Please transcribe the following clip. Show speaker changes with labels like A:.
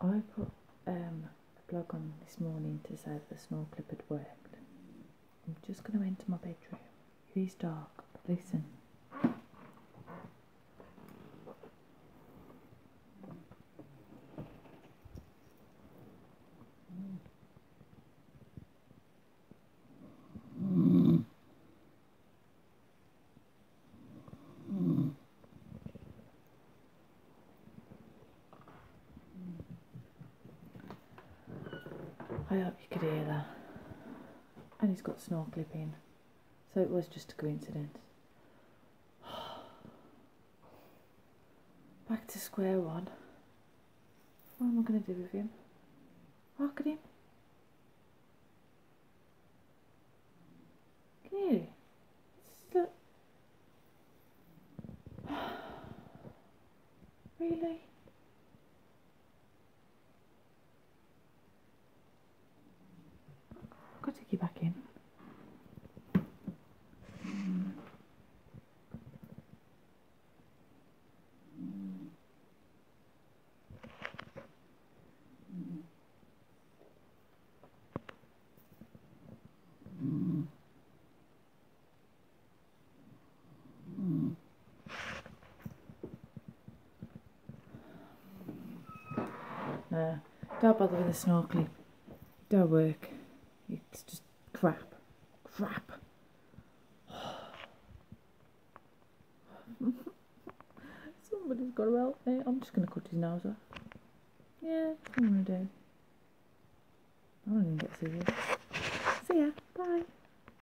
A: I put a blog on this morning to say that the snow clip had worked. I'm just going to enter my bedroom. It is dark, but listen. I hope you could hear that. And he's got snow clipping, so it was just a coincidence. Back to square one. What am I going to do with him? Look at him. Can you hear it? Look. Really? I've got to take you back in. No, don't bother with the snow clip. It don't work. It's just crap. Crap. Somebody's got to help me. I'm just going to cut his nose off. Yeah, that's what I'm going to do. I don't even get scissors. See ya. Bye.